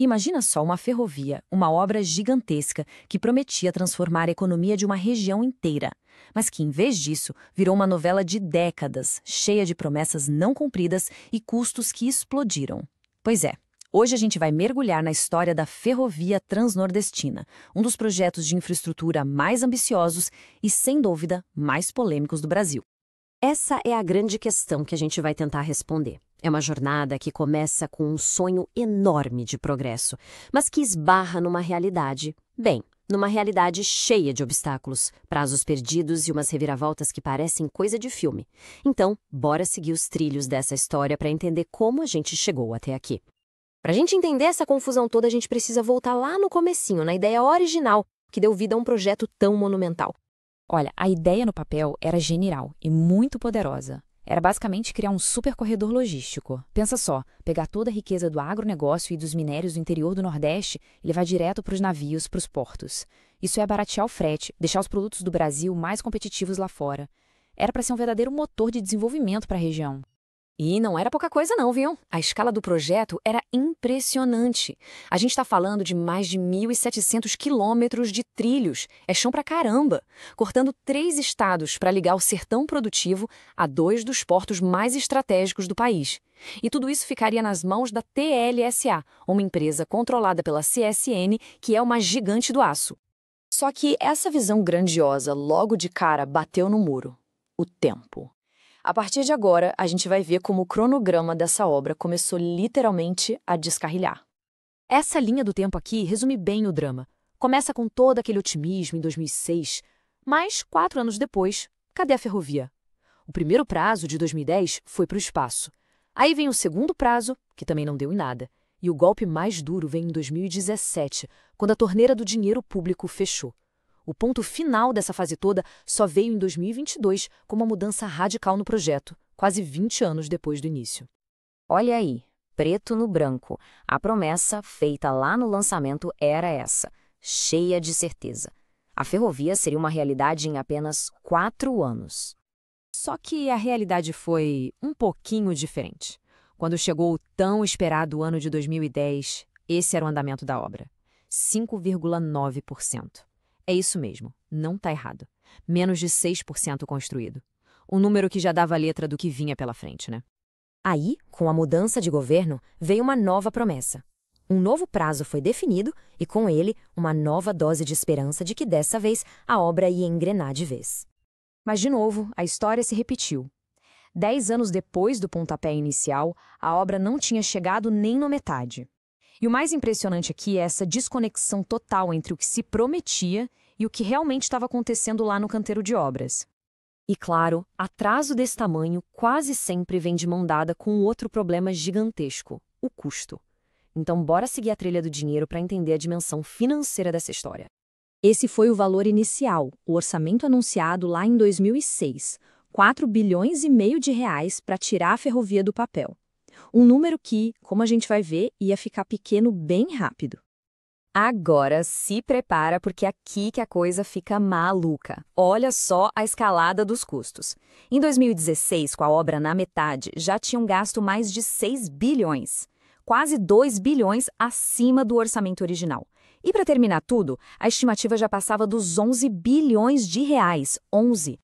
Imagina só uma ferrovia, uma obra gigantesca que prometia transformar a economia de uma região inteira, mas que, em vez disso, virou uma novela de décadas, cheia de promessas não cumpridas e custos que explodiram. Pois é, hoje a gente vai mergulhar na história da Ferrovia Transnordestina, um dos projetos de infraestrutura mais ambiciosos e, sem dúvida, mais polêmicos do Brasil. Essa é a grande questão que a gente vai tentar responder. É uma jornada que começa com um sonho enorme de progresso, mas que esbarra numa realidade, numa realidade cheia de obstáculos, prazos perdidos e umas reviravoltas que parecem coisa de filme. Então, bora seguir os trilhos dessa história para entender como a gente chegou até aqui. Para a gente entender essa confusão toda, a gente precisa voltar lá no comecinho, na ideia original, que deu vida a um projeto tão monumental. Olha, a ideia no papel era genial e muito poderosa. Era basicamente criar um super corredor logístico. Pensa só, pegar toda a riqueza do agronegócio e dos minérios do interior do Nordeste e levar direto para os navios, para os portos. Isso é baratear o frete, deixar os produtos do Brasil mais competitivos lá fora. Era para ser um verdadeiro motor de desenvolvimento para a região. E não era pouca coisa não, viu? A escala do projeto era impressionante. A gente está falando de mais de 1.700 quilômetros de trilhos. É chão pra caramba. Cortando 3 estados para ligar o sertão produtivo a 2 dos portos mais estratégicos do país. E tudo isso ficaria nas mãos da TLSA, uma empresa controlada pela CSN, que é uma gigante do aço. Só que essa visão grandiosa logo de cara bateu no muro. O tempo. A partir de agora, a gente vai ver como o cronograma dessa obra começou literalmente a descarrilhar. Essa linha do tempo aqui resume bem o drama. Começa com todo aquele otimismo em 2006, mas 4 anos depois, cadê a ferrovia? O primeiro prazo, de 2010, foi para o espaço. Aí vem o segundo prazo, que também não deu em nada. E o golpe mais duro vem em 2017, quando a torneira do dinheiro público fechou. O ponto final dessa fase toda só veio em 2022 com uma mudança radical no projeto, quase 20 anos depois do início. Olha aí, preto no branco. A promessa feita lá no lançamento era essa, cheia de certeza. A ferrovia seria uma realidade em apenas 4 anos. Só que a realidade foi um pouquinho diferente. Quando chegou o tão esperado ano de 2010, esse era o andamento da obra: 5,9%. É isso mesmo, não está errado. Menos de 6% construído. Um número que já dava letra do que vinha pela frente, né? Aí, com a mudança de governo, veio uma nova promessa. Um novo prazo foi definido e, com ele, uma nova dose de esperança de que, dessa vez, a obra ia engrenar de vez. Mas, de novo, a história se repetiu. 10 anos depois do pontapé inicial, a obra não tinha chegado nem na metade. E o mais impressionante aqui é essa desconexão total entre o que se prometia e o que realmente estava acontecendo lá no canteiro de obras. E claro, atraso desse tamanho quase sempre vem de mão dada com outro problema gigantesco: o custo. Então bora seguir a trilha do dinheiro para entender a dimensão financeira dessa história. Esse foi o valor inicial, o orçamento anunciado lá em 2006, 4,5 bilhões de reais para tirar a ferrovia do papel. Um número que, como a gente vai ver, ia ficar pequeno bem rápido. Agora se prepara, porque é aqui que a coisa fica maluca. Olha só a escalada dos custos. Em 2016, com a obra na metade, já tinham gasto mais de 6 bilhões. Quase 2 bilhões acima do orçamento original. E para terminar tudo, a estimativa já passava dos 11 bilhões de reais. 11.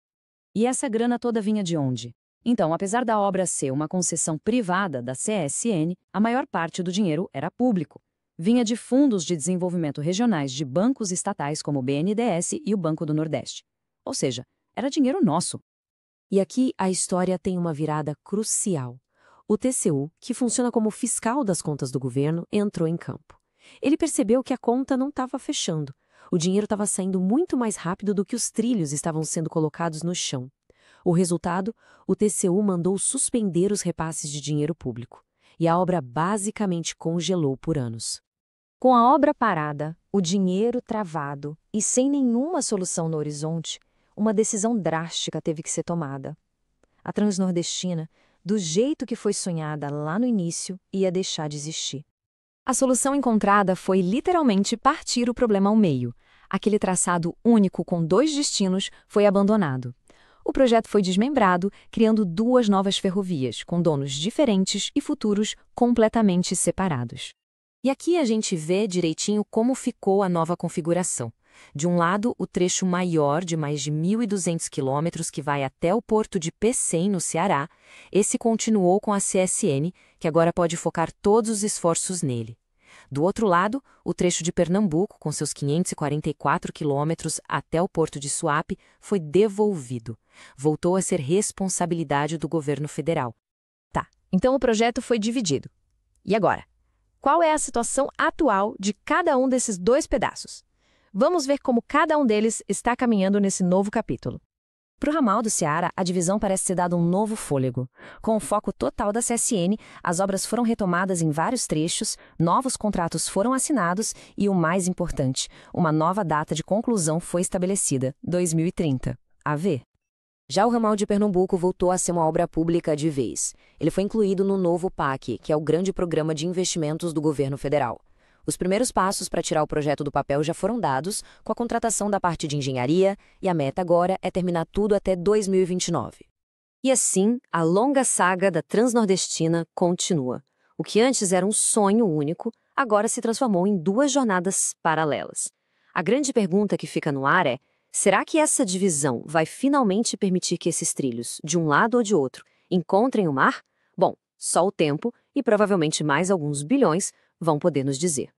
E essa grana toda vinha de onde? Então, apesar da obra ser uma concessão privada da CSN, a maior parte do dinheiro era público. Vinha de fundos de desenvolvimento regionais de bancos estatais como o BNDES e o Banco do Nordeste. Ou seja, era dinheiro nosso. E aqui a história tem uma virada crucial. O TCU, que funciona como fiscal das contas do governo, entrou em campo. Ele percebeu que a conta não estava fechando. O dinheiro estava saindo muito mais rápido do que os trilhos estavam sendo colocados no chão. O resultado, o TCU mandou suspender os repasses de dinheiro público. E a obra basicamente congelou por anos. Com a obra parada, o dinheiro travado e sem nenhuma solução no horizonte, uma decisão drástica teve que ser tomada. A Transnordestina, do jeito que foi sonhada lá no início, ia deixar de existir. A solução encontrada foi literalmente partir o problema ao meio. Aquele traçado único com 2 destinos foi abandonado. O projeto foi desmembrado, criando 2 novas ferrovias, com donos diferentes e futuros completamente separados. E aqui a gente vê direitinho como ficou a nova configuração. De um lado, o trecho maior de mais de 1.200 quilômetros que vai até o porto de Pecém, no Ceará, esse continuou com a CSN, que agora pode focar todos os esforços nele. Do outro lado, o trecho de Pernambuco, com seus 544 quilômetros até o porto de Suape, foi devolvido. Voltou a ser responsabilidade do governo federal. Tá, então o projeto foi dividido. E agora? Qual é a situação atual de cada um desses dois pedaços? Vamos ver como cada um deles está caminhando nesse novo capítulo. Para o ramal do Ceará, a divisão parece ter dado um novo fôlego. Com o foco total da CSN, as obras foram retomadas em vários trechos, novos contratos foram assinados e, o mais importante, uma nova data de conclusão foi estabelecida, 2030. A ver. Já o ramal de Pernambuco voltou a ser uma obra pública de vez. Ele foi incluído no novo PAC, que é o grande programa de investimentos do governo federal. Os primeiros passos para tirar o projeto do papel já foram dados, com a contratação da parte de engenharia, e a meta agora é terminar tudo até 2029. E assim, a longa saga da Transnordestina continua. O que antes era um sonho único, agora se transformou em duas jornadas paralelas. A grande pergunta que fica no ar é: será que essa divisão vai finalmente permitir que esses trilhos, de um lado ou de outro, encontrem o mar? Bom, só o tempo e provavelmente mais alguns bilhões vão poder nos dizer.